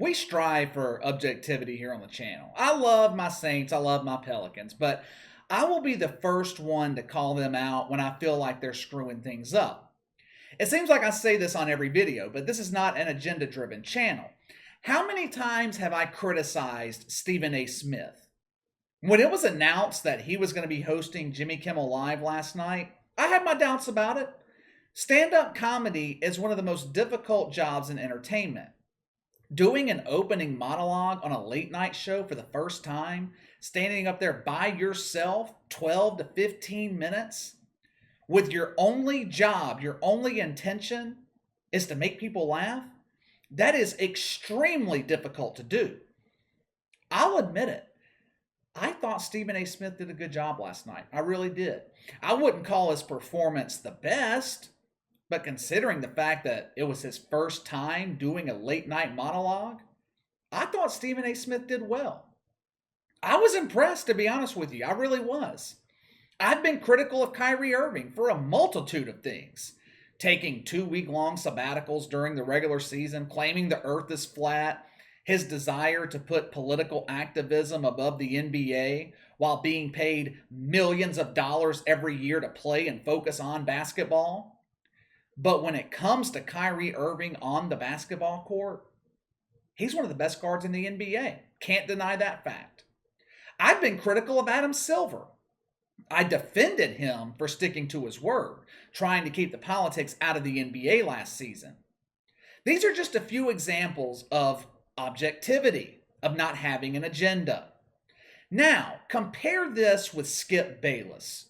We strive for objectivity here on the channel. I love my Saints, I love my Pelicans, but I will be the first one to call them out when I feel like they're screwing things up. It seems like I say this on every video, but this is not an agenda-driven channel. How many times have I criticized Stephen A. Smith? When it was announced that he was going to be hosting Jimmy Kimmel Live last night, I had my doubts about it. Stand-up comedy is one of the most difficult jobs in entertainment. Doing an opening monologue on a late night show for the first time, standing up there by yourself 12 to 15 minutes, with your only job, your only intention is to make people laugh, that is extremely difficult to do. I'll admit it. I thought Stephen A. Smith did a good job last night. I really did. I wouldn't call his performance the best, but considering the fact that it was his first time doing a late night monologue, I thought Stephen A. Smith did well. I was impressed, to be honest with you. I really was. I've been critical of Kyrie Irving for a multitude of things. Taking 2-week-long sabbaticals during the regular season, claiming the earth is flat, his desire to put political activism above the NBA while being paid millions of dollars every year to play and focus on basketball. But when it comes to Kyrie Irving on the basketball court, he's one of the best guards in the NBA. Can't deny that fact. I've been critical of Adam Silver. I defended him for sticking to his word, trying to keep the politics out of the NBA last season. These are just a few examples of objectivity, of not having an agenda. Now, compare this with Skip Bayless,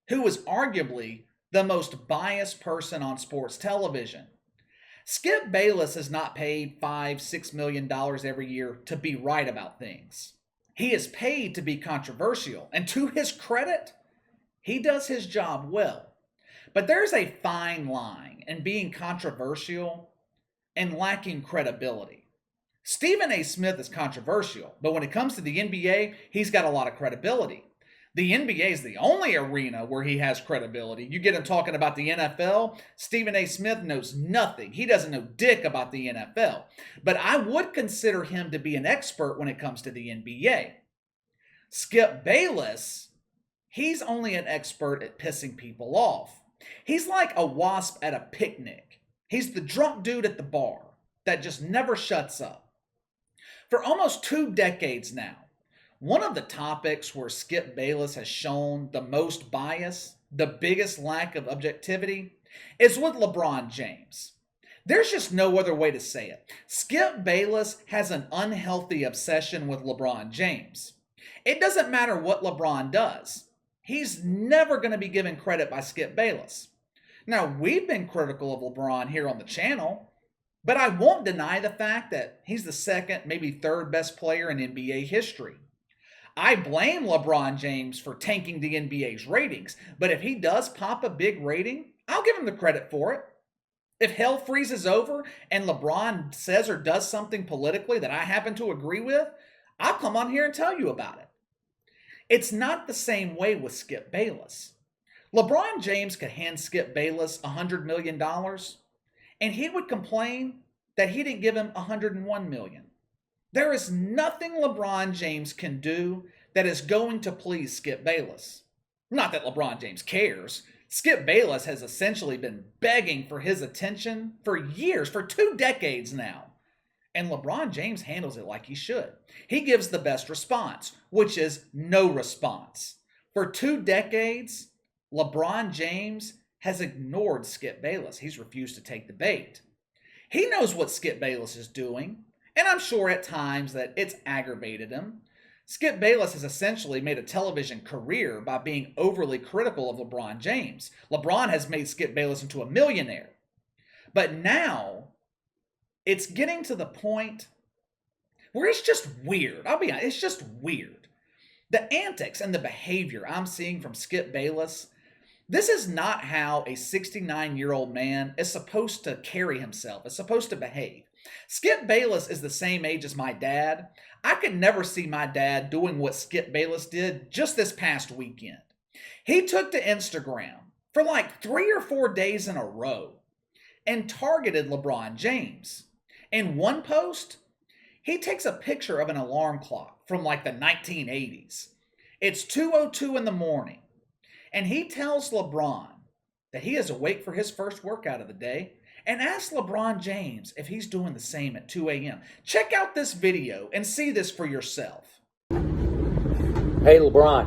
who is arguably the most biased person on sports television. Skip Bayless is not paid $5-6 million every year to be right about things. He is paid to be controversial, and to his credit, he does his job well. But there's a fine line in being controversial and lacking credibility. Stephen A. Smith is controversial, but when it comes to the NBA, he's got a lot of credibility. The NBA is the only arena where he has credibility. You get him talking about the NFL, Stephen A. Smith knows nothing. He doesn't know dick about the NFL. But I would consider him to be an expert when it comes to the NBA. Skip Bayless, he's only an expert at pissing people off. He's like a wasp at a picnic. He's the drunk dude at the bar that just never shuts up. For almost 2 decades now, one of the topics where Skip Bayless has shown the most bias, the biggest lack of objectivity, is with LeBron James. There's just no other way to say it. Skip Bayless has an unhealthy obsession with LeBron James. It doesn't matter what LeBron does. He's never going to be given credit by Skip Bayless. Now, we've been critical of LeBron here on the channel, but I won't deny the fact that he's the second, maybe third best player in NBA history. I blame LeBron James for tanking the NBA's ratings, but if he does pop a big rating, I'll give him the credit for it. If hell freezes over and LeBron says or does something politically that I happen to agree with, I'll come on here and tell you about it. It's not the same way with Skip Bayless. LeBron James could hand Skip Bayless $100 million, and he would complain that he didn't give him $101 million. There is nothing LeBron James can do that is going to please Skip Bayless. Not that LeBron James cares. Skip Bayless has essentially been begging for his attention for years, for 2 decades now. And LeBron James handles it like he should. He gives the best response, which is no response. For 2 decades, LeBron James has ignored Skip Bayless. He's refused to take the bait. He knows what Skip Bayless is doing, and I'm sure at times that it's aggravated him. Skip Bayless has essentially made a television career by being overly critical of LeBron James. LeBron has made Skip Bayless into a millionaire. But now, it's getting to the point where it's just weird. I'll be honest, it's just weird. The antics and the behavior I'm seeing from Skip Bayless, this is not how a 69-year-old man is supposed to carry himself, is supposed to behave. Skip Bayless is the same age as my dad. I could never see my dad doing what Skip Bayless did just this past weekend. He took to Instagram for like 3 or 4 days in a row and targeted LeBron James. In one post, he takes a picture of an alarm clock from like the 1980s. It's 2:02 in the morning, and he tells LeBron that he is awake for his first workout of the day and asks LeBron James if he's doing the same at 2 a.m. Check out this video and see this for yourself. Hey LeBron,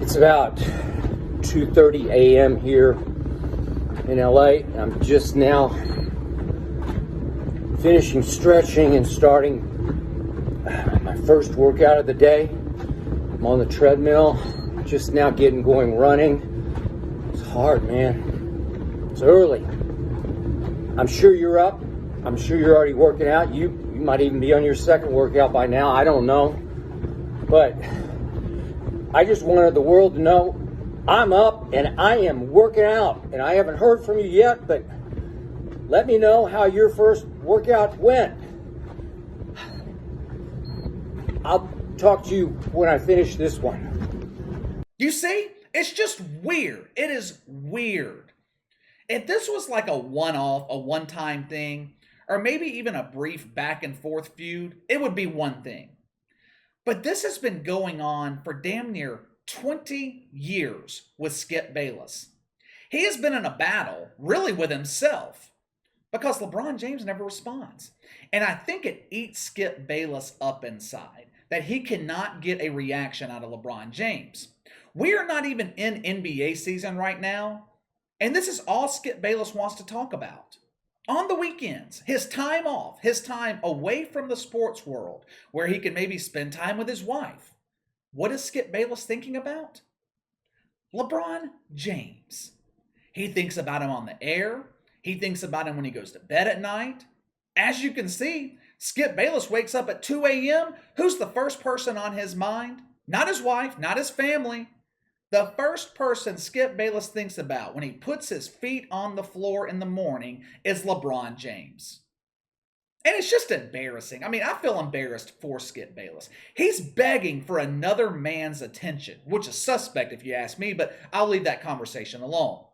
it's about 2:30 a.m. here in LA. I'm just now finishing stretching and starting my first workout of the day. I'm on the treadmill, just now getting going running. It's hard, man. It's early. I'm sure you're up. I'm sure you're already working out. You might even be on your second workout by now. I don't know. But I just wanted the world to know I'm up and I am working out. And I haven't heard from you yet, but let me know how your first workout went. I'll talk to you when I finish this one. You see? It's just weird. It is weird. If this was like a one-off, a one-time thing, or maybe even a brief back and forth feud, it would be one thing. But this has been going on for damn near 20 years with Skip Bayless. He has been in a battle, really with himself, because LeBron James never responds. And I think it eats Skip Bayless up inside that he cannot get a reaction out of LeBron James. We are not even in NBA season right now, and this is all Skip Bayless wants to talk about. On the weekends, his time off, his time away from the sports world, where he can maybe spend time with his wife. What is Skip Bayless thinking about? LeBron James. He thinks about him on the air. He thinks about him when he goes to bed at night. As you can see, Skip Bayless wakes up at 2 a.m. Who's the first person on his mind? Not his wife, not his family. The first person Skip Bayless thinks about when he puts his feet on the floor in the morning is LeBron James. And it's just embarrassing. I mean, I feel embarrassed for Skip Bayless. He's begging for another man's attention, which is suspect if you ask me, but I'll leave that conversation alone.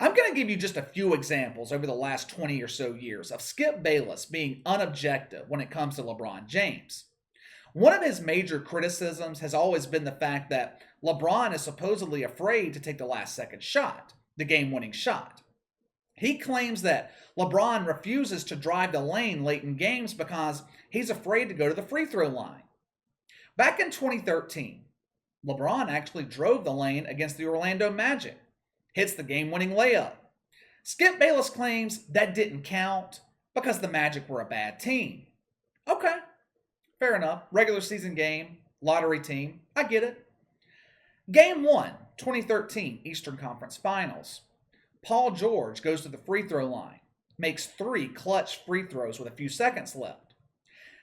I'm going to give you just a few examples over the last 20 or so years of Skip Bayless being unobjective when it comes to LeBron James. One of his major criticisms has always been the fact that LeBron is supposedly afraid to take the last-second shot, the game-winning shot. He claims that LeBron refuses to drive the lane late in games because he's afraid to go to the free throw line. Back in 2013, LeBron actually drove the lane against the Orlando Magic, hits the game-winning layup. Skip Bayless claims that didn't count because the Magic were a bad team. Okay. Fair enough. Regular season game, lottery team. I get it. Game 1, 2013 Eastern Conference Finals. Paul George goes to the free throw line, makes 3 clutch free throws with a few seconds left.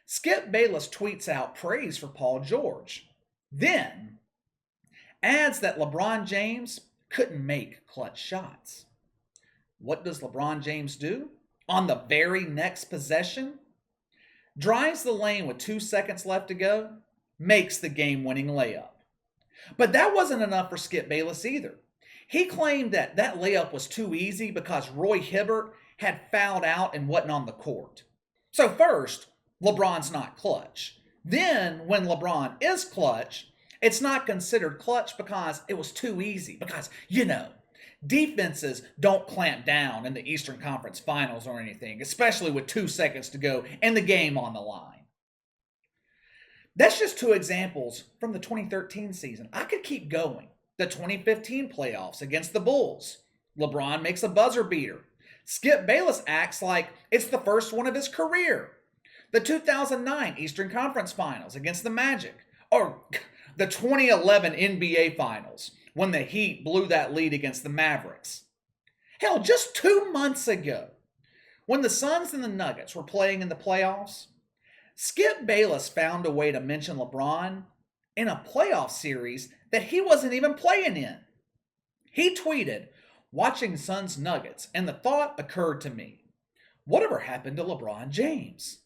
Skip Bayless tweets out praise for Paul George. Then adds that LeBron James couldn't make clutch shots. What does LeBron James do? On the very next possession, drives the lane with 2 seconds left to go, makes the game-winning layup. But that wasn't enough for Skip Bayless either. He claimed that that layup was too easy because Roy Hibbert had fouled out and wasn't on the court. So first, LeBron's not clutch. Then, when LeBron is clutch, it's not considered clutch because it was too easy. Because, defenses don't clamp down in the Eastern Conference Finals or anything, especially with 2 seconds to go and the game on the line. That's just 2 examples from the 2013 season. I could keep going. The 2015 playoffs against the Bulls. LeBron makes a buzzer beater. Skip Bayless acts like it's the first one of his career. The 2009 Eastern Conference Finals against the Magic. Or the 2011 NBA Finals, when the Heat blew that lead against the Mavericks. Hell, just 2 months ago, when the Suns and the Nuggets were playing in the playoffs, Skip Bayless found a way to mention LeBron in a playoff series that he wasn't even playing in. He tweeted, watching Suns Nuggets, and the thought occurred to me, whatever happened to LeBron James?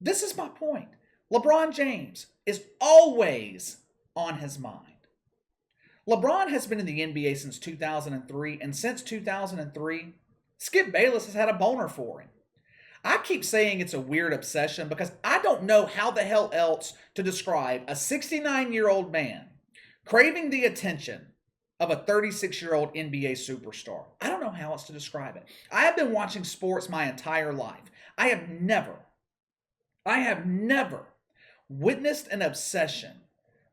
This is my point. LeBron James is always on his mind. LeBron has been in the NBA since 2003, and since 2003, Skip Bayless has had a boner for him. I keep saying it's a weird obsession because I don't know how the hell else to describe a 69-year-old man craving the attention of a 36-year-old NBA superstar. I don't know how else to describe it. I have been watching sports my entire life. I have never witnessed an obsession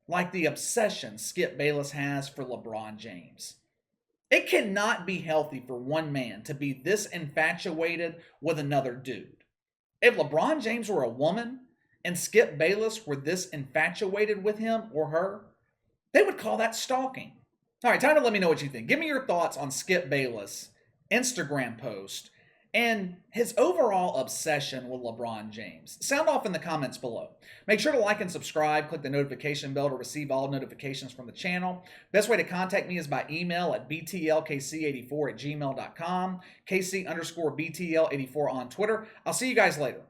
like the obsession Skip Bayless has for LeBron James. It cannot be healthy for one man to be this infatuated with another dude. If LeBron James were a woman and Skip Bayless were this infatuated with him or her, they would call that stalking. All right, time to let me know what you think. Give me your thoughts on Skip Bayless' Instagram post and his overall obsession with LeBron James. Sound off in the comments below. Make sure to like and subscribe. Click the notification bell to receive all notifications from the channel. Best way to contact me is by email at btlkc84@gmail.com, KC_BTL84 on Twitter. I'll see you guys later.